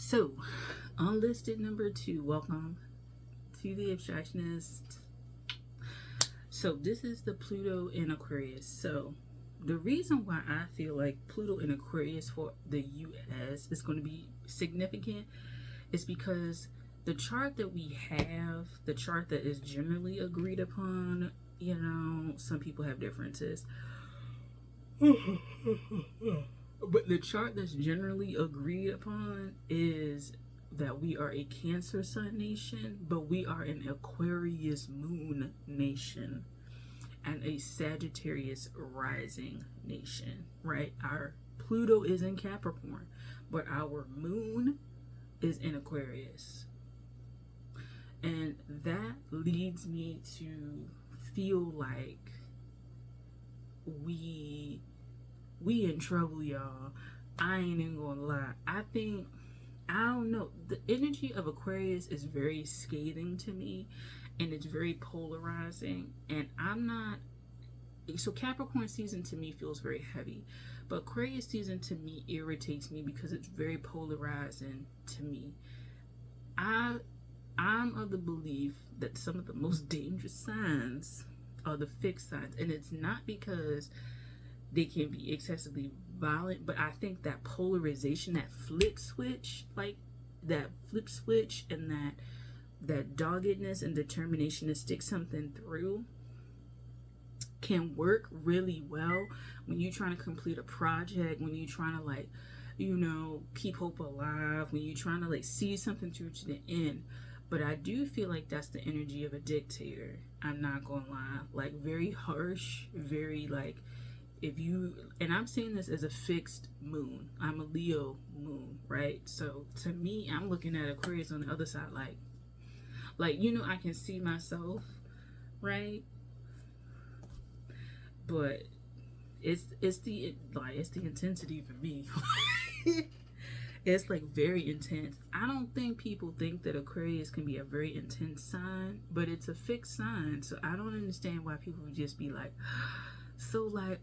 So, unlisted number 2, welcome to the Abstractionist. So, this is the Pluto in Aquarius. So, the reason why I feel like Pluto in Aquarius for the US is going to be significant is because the chart that we have, the chart that is generally agreed upon, some people have differences. But the chart that's generally agreed upon is that we are a Cancer Sun nation, but we are an Aquarius Moon nation and a Sagittarius rising nation, right? Our Pluto is in Capricorn, but our moon is in Aquarius. And that leads me to feel like we in trouble, y'all. I ain't even gonna lie. I don't know. The energy of Aquarius is very scathing to me, and it's very polarizing. And I'm not. So Capricorn season to me feels very heavy, but Aquarius season to me irritates me because it's very polarizing to me. I'm of the belief that some of the most dangerous signs are the fixed signs, and it's not because they can be excessively violent, but I think that polarization, that flip switch, and that doggedness and determination to stick something through can work really well when you're trying to complete a project, when you're trying to keep hope alive, when you're trying to see something through to the end. But I do feel like that's the energy of a dictator. I'm not gonna lie. Very harsh, very and I'm saying this as a fixed moon. I'm a Leo moon, right? So to me, I'm looking at Aquarius on the other side, I can see myself, right? But it's the intensity for me. It's very intense. I don't think people think that Aquarius can be a very intense sign, but it's a fixed sign. So I don't understand why people would just be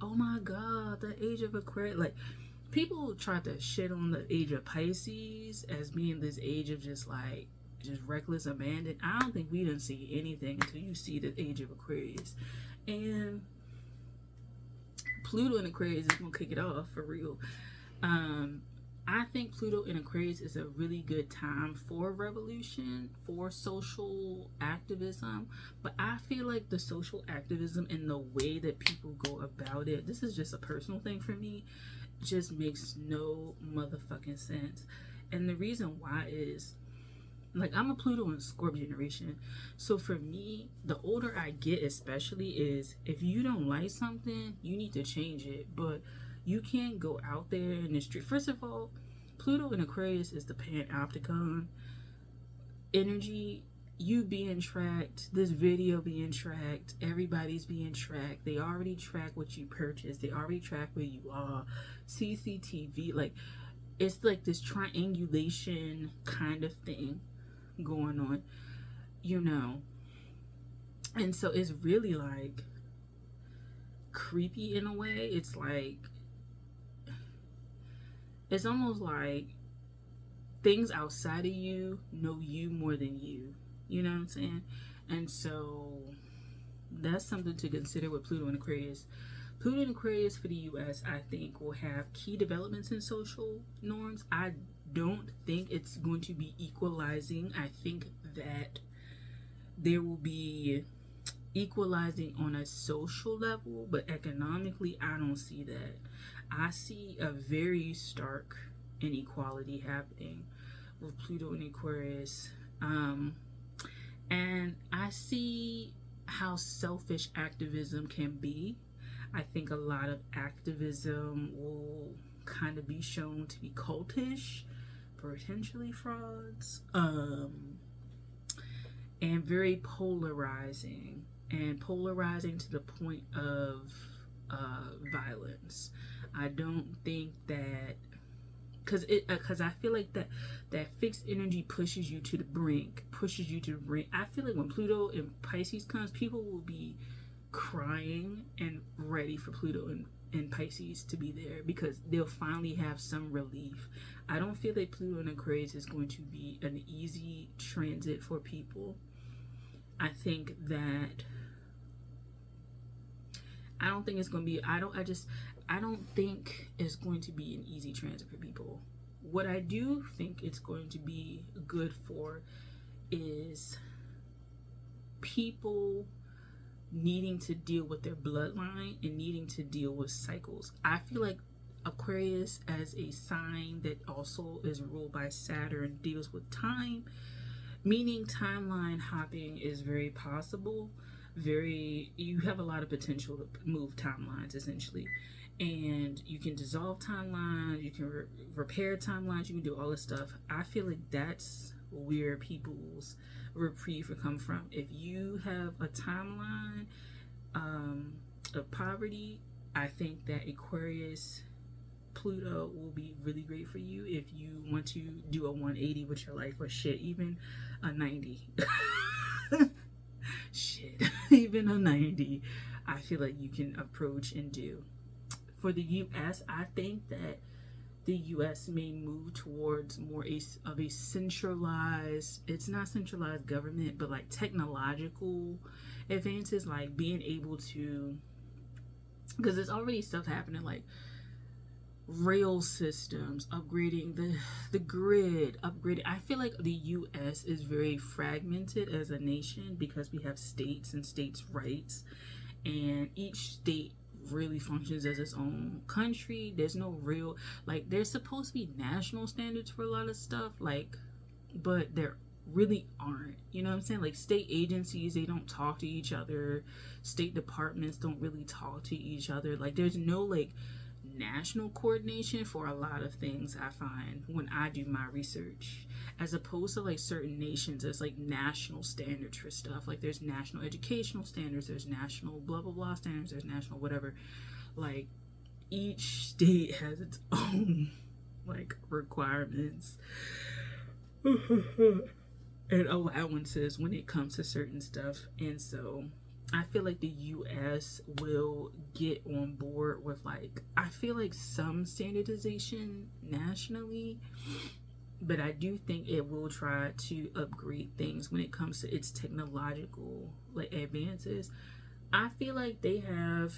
oh my god, the age of Aquarius. People try to shit on the age of Pisces as being this age of just reckless abandon. I don't think we didn't see anything until you see the age of Aquarius. And Pluto in Aquarius is gonna kick it off for real. I think Pluto in Aquarius is a really good time for revolution, for social activism. But I feel like the social activism and the way that people go about it, this is just a personal thing for me, just makes no motherfucking sense. And the reason why is, I'm a Pluto and Scorpio generation. So for me, the older I get especially is, if you don't like something, you need to change it. But you can't go out there in the street. First of all, Pluto in Aquarius is the panopticon energy. You being tracked, this video being tracked, everybody's being tracked. They already track what you purchased. They already track where you are. CCTV, it's this triangulation kind of thing going on, And so it's really creepy in a way. It's almost like things outside of you know you more than you. You know what I'm saying? And so that's something to consider with Pluto in Aquarius. Pluto in Aquarius for the US, I think, will have key developments in social norms. I don't think it's going to be equalizing. I think that there will be equalizing on a social level, but economically, I don't see that. I see a very stark inequality happening with Pluto in Aquarius. And I see how selfish activism can be. I think a lot of activism will kind of be shown to be cultish, potentially frauds, and very polarizing. And polarizing to the point of violence. I don't think that, because I feel like that fixed energy pushes you to the brink. I feel like when Pluto in Pisces comes, people will be crying and ready for Pluto and Pisces to be there, because they'll finally have some relief. I don't feel like Pluto in Aquarius is going to be an easy transit for people. I think that I don't think it's going to be, I don't think it's going to be an easy transit for people. What I do think it's going to be good for is people needing to deal with their bloodline and needing to deal with cycles. I feel like Aquarius, as a sign that also is ruled by Saturn, deals with time, meaning timeline hopping is very possible. You have a lot of potential to move timelines, essentially, and you can dissolve timelines, you can repair timelines, you can do all this stuff. I feel like that's where people's reprieve will come from. If you have a timeline of poverty, I think that Aquarius Pluto will be really great for you if you want to do a 180 with your life, or shit, even a 90. Shit, even a 90, I feel like you can approach and do. For the US, I think that the US may move towards more of a centralized, it's not centralized government, but like technological advances, like being able to, because there's already stuff happening, like rail systems, upgrading the grid, upgrading. I feel like the US is very fragmented as a nation because we have states and states' rights, and each state really functions as its own country. There's no real, like, there's supposed to be national standards for a lot of stuff, like, but there really aren't, you know what I'm saying? Like, state agencies, they don't talk to each other, state departments don't really talk to each other. Like, there's no like national coordination for a lot of things, I find, when I do my research, as opposed to like certain nations. There's like national standards for stuff, like there's national educational standards, there's national blah blah blah standards, there's national whatever. Like, each state has its own like requirements and allowances when it comes to certain stuff. And so I feel like the US will get on board with, like, I feel like some standardization nationally, but I do think it will try to upgrade things when it comes to its technological like advances. I feel like they have,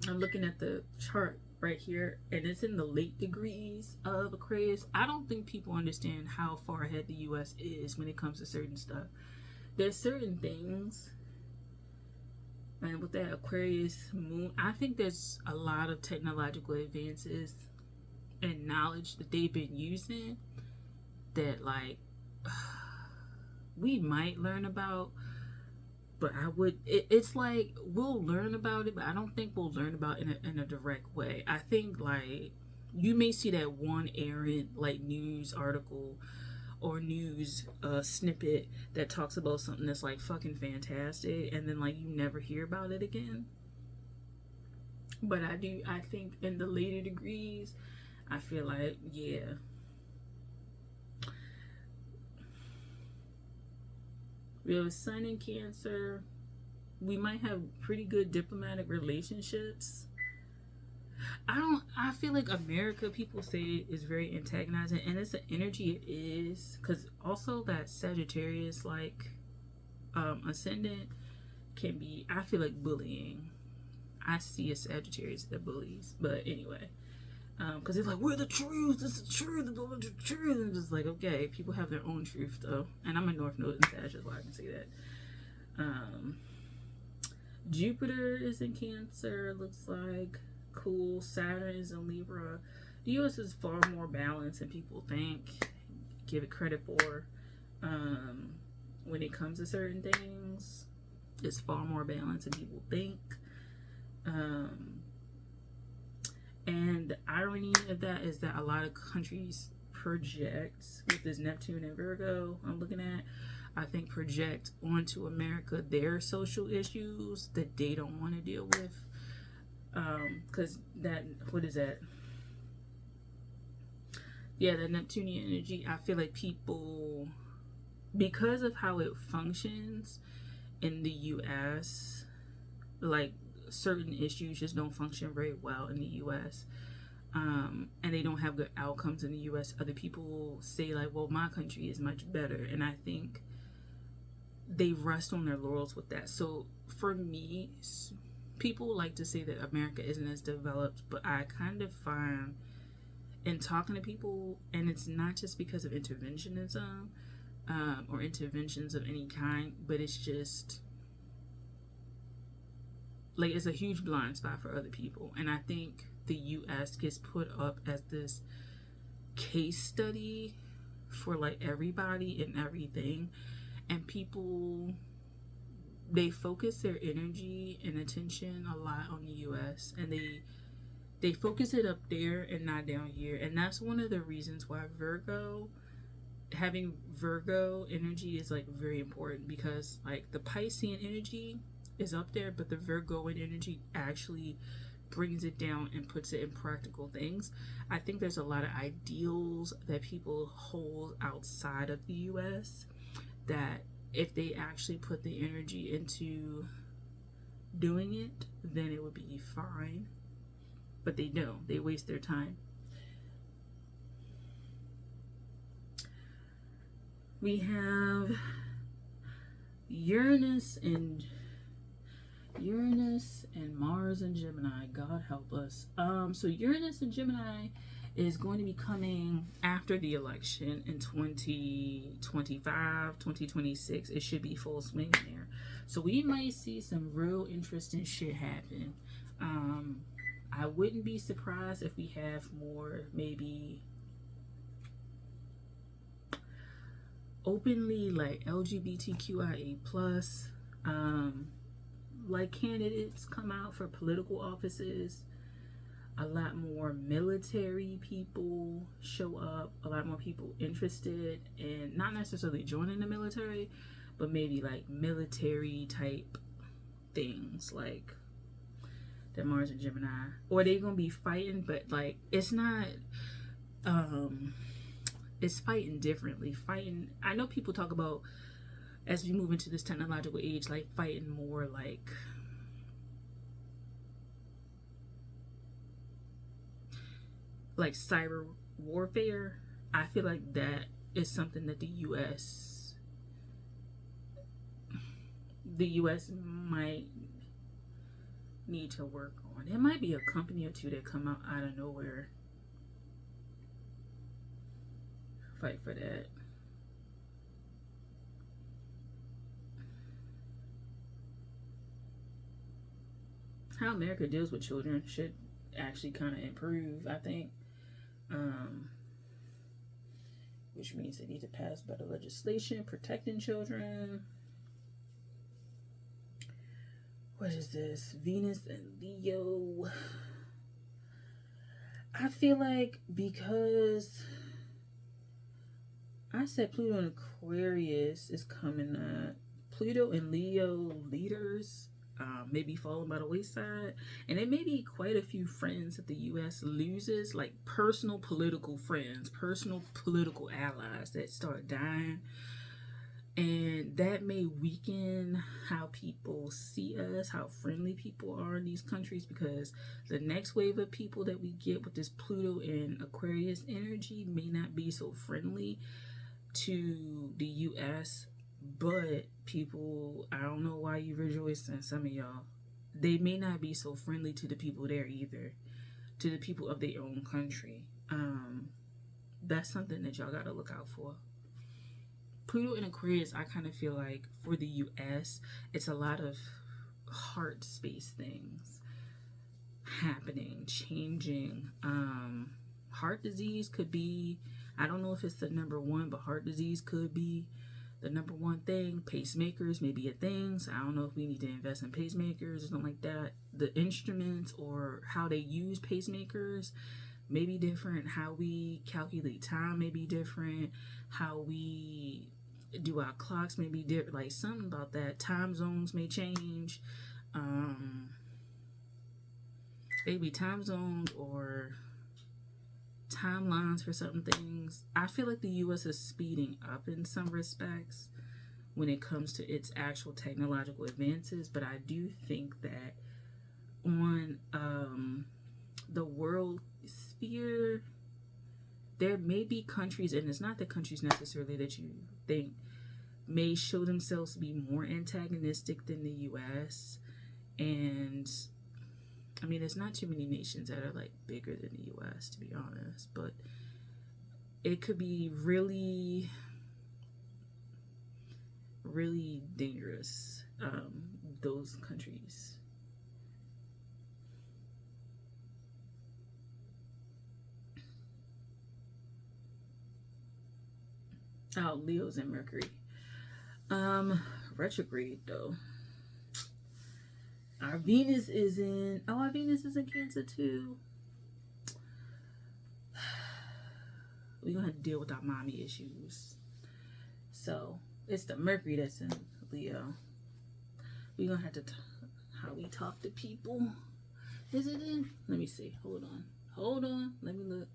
I'm looking at the chart right here, and it's in the late degrees of Aquarius. I don't think people understand how far ahead the US is when it comes to certain stuff. There's certain things, and with that Aquarius moon, I think there's a lot of technological advances and knowledge that they've been using that, like, we might learn about, but it's like we'll learn about it, but I don't think we'll learn about it in a direct way. I think, like, you may see that one errant like news article or news snippet that talks about something that's like fucking fantastic, and then like you never hear about it again. But I think in the later degrees, I feel like, yeah, we have a sun in Cancer. We might have pretty good diplomatic relationships. I feel like America, people say, is very antagonizing, and it's an energy, it is, because also that Sagittarius like ascendant can be, I feel like, bullying. I see a Sagittarius that bullies, but anyway, because they're like, we're the truth, this is the truth, the truth. I'm just like, okay, people have their own truth though, and I'm a North Node in Sag, that's why I can say that. Jupiter is in Cancer, looks like. Cool. Saturn is in Libra. The US is far more balanced than people think, give it credit for. When it comes to certain things, it's far more balanced than people think. And the irony of that is that a lot of countries project, with this Neptune and Virgo I'm looking at, I think project onto America their social issues that they don't want to deal with. Because that, what is that? Yeah, the Neptunian energy, I feel like people, because of how it functions in the US, like certain issues just don't function very well in the US. And they don't have good outcomes in the US. Other people say, like, well, my country is much better. And I think they rest on their laurels with that. So for me, people like to say that America isn't as developed, but I kind of find in talking to people, and it's not just because of interventionism or interventions of any kind, but it's just like it's a huge blind spot for other people. And I think the US gets put up as this case study for like everybody and everything, and people, they focus their energy and attention a lot on the US, and they focus it up there and not down here. And that's one of the reasons why having Virgo energy is like very important, because like the Piscean energy is up there, but the Virgoan energy actually brings it down and puts it in practical things. I think there's a lot of ideals that people hold outside of the US that if they actually put the energy into doing it, then it would be fine. But they don't. They waste their time. We have Uranus and Mars and Gemini. God help us. So Uranus and Gemini is going to be coming after the election in 2025, 2026. It should be full swing there. So we might see some real interesting shit happen. I wouldn't be surprised if we have more maybe openly like LGBTQIA plus like candidates come out for political offices. A lot more military people show up, a lot more people interested in not necessarily joining the military, but maybe like military type things, like that Mars and Gemini. Or they're gonna be fighting, but like it's not it's fighting differently. Fighting, I know people talk about as we move into this technological age, like fighting more like cyber warfare. I feel like that is something that the US might need to work on. There might be a company or two that come out of nowhere, fight for that. How America deals with children should actually kind of improve, I think. Which means they need to pass better legislation protecting children. What is this? Venus and Leo. I feel like because I said Pluto and Aquarius is coming up, Pluto and Leo leaders may be falling by the wayside, and there may be quite a few friends that the US loses, like personal political friends, personal political allies that start dying, and that may weaken how people see us, how friendly people are in these countries, because the next wave of people that we get with this Pluto and Aquarius energy may not be so friendly to the US. But people, I don't know why you rejoicing, some of y'all, they may not be so friendly to the people there either, to the people of their own country. That's something that y'all gotta look out for. Pluto and Aquarius, I kind of feel like for the US, it's a lot of heart space things happening, changing. Heart disease could be, I don't know if it's the number one, but heart disease could be the number one thing. Pacemakers may be a thing, so I don't know if we need to invest in pacemakers or something like that. The instruments or how they use pacemakers may be different. How we calculate time may be different. How we do our clocks may be different. Like something about that. Time zones may change. Maybe time zones or timelines for certain things. I feel like the US is speeding up in some respects when it comes to its actual technological advances, but I do think that on the world sphere, there may be countries, and it's not the countries necessarily that you think may show themselves to be more antagonistic than the US. And I mean, there's not too many nations that are like bigger than the US, to be honest, but it could be really, really dangerous, those countries. Oh, Leo's and Mercury. Retrograde though. Our Venus is in. Oh, our Venus is in Cancer too. We're gonna have to deal with our mommy issues. So it's the Mercury that's in Leo. We're gonna have to how we talk to people. Is it in? Let me see. Hold on. Let me look.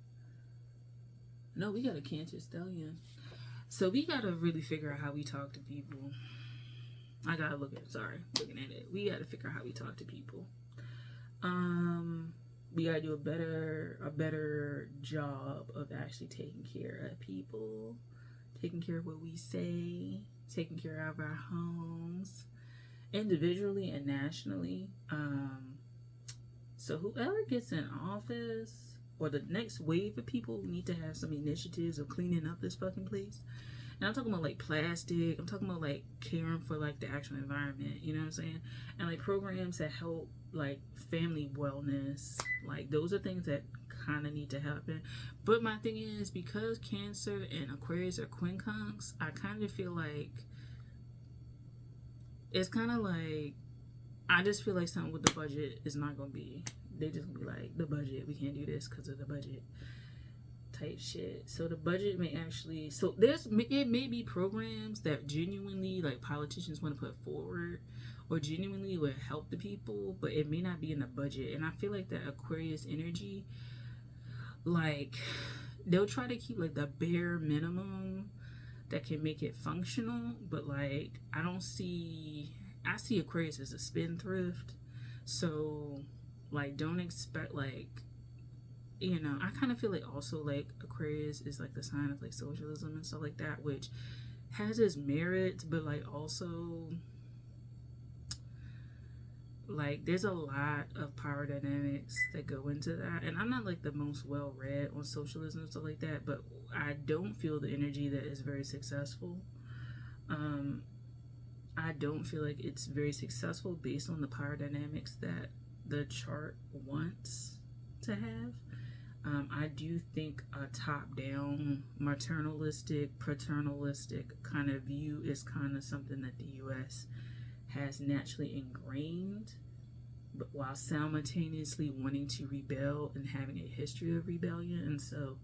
No, we got a Cancer Stallion. So we gotta really figure out how we talk to people. I gotta looking at it. We gotta figure out how we talk to people. We gotta do a better job of actually taking care of people, taking care of what we say, taking care of our homes, individually and nationally. So whoever gets in office, or the next wave of people, need to have some initiatives of cleaning up this fucking place. And I'm talking about like plastic. I'm talking about like caring for like the actual environment. You know what I'm saying? And like programs that help like family wellness. Like those are things that kind of need to happen. But my thing is, because Cancer and Aquarius are quincunx, I kind of feel like it's kind of like, I just feel like something with the budget is not going to be, they just gonna be like, the budget, we can't do this because of the budget type shit. So the budget may actually, so it may be programs that genuinely like politicians want to put forward or genuinely would help the people, but it may not be in the budget. And I feel like that Aquarius energy, like they'll try to keep like the bare minimum that can make it functional, but like I see Aquarius as a spendthrift. So like don't expect like, you know, I kind of feel like also like Aquarius is like the sign of like socialism and stuff like that, which has its merits, but like also like there's a lot of power dynamics that go into that. And I'm not like the most well read on socialism and stuff like that, but I don't feel the energy that is very successful. I don't feel like it's very successful based on the power dynamics that the chart wants to have. I do think a top-down, maternalistic, paternalistic kind of view is kind of something that the U.S. has naturally ingrained, but while simultaneously wanting to rebel and having a history of rebellion. And so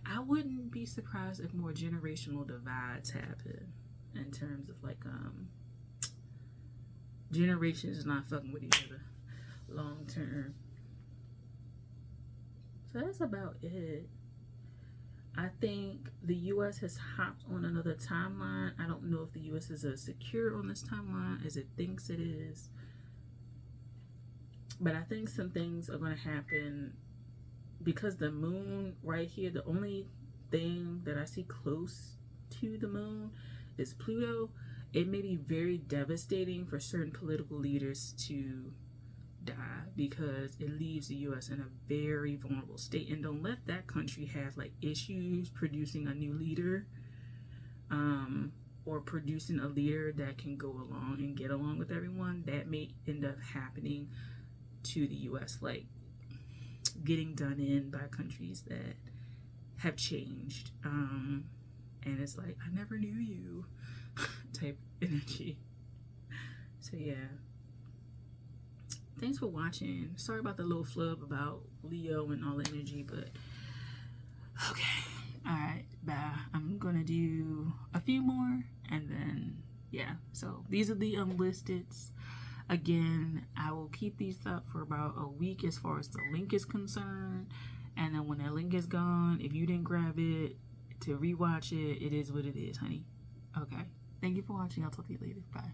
I wouldn't be surprised if more generational divides happen in terms of like generations not fucking with each other long term. So that's about it. I think the U.S. has hopped on another timeline. I don't know if the U.S. is as secure on this timeline as it thinks it is. But I think some things are going to happen because the moon right here, the only thing that I see close to the moon is Pluto. It may be very devastating for certain political leaders to die because it leaves the U.S. in a very vulnerable state. And don't let that country have like issues producing a new leader, or producing a leader that can go along and get along with everyone. That may end up happening to the U.S., like getting done in by countries that have changed, and it's like, I never knew you type energy. So yeah, thanks for watching. Sorry about the little flub about Leo and all the energy, but okay. All right, bye. I'm gonna do a few more, and then yeah. So these are the unlisteds. Again, I will keep these up for about a week as far as the link is concerned, and then when that link is gone, if you didn't grab it to rewatch it, it is what it is, honey. Okay. Thank you for watching. I'll talk to you later. Bye.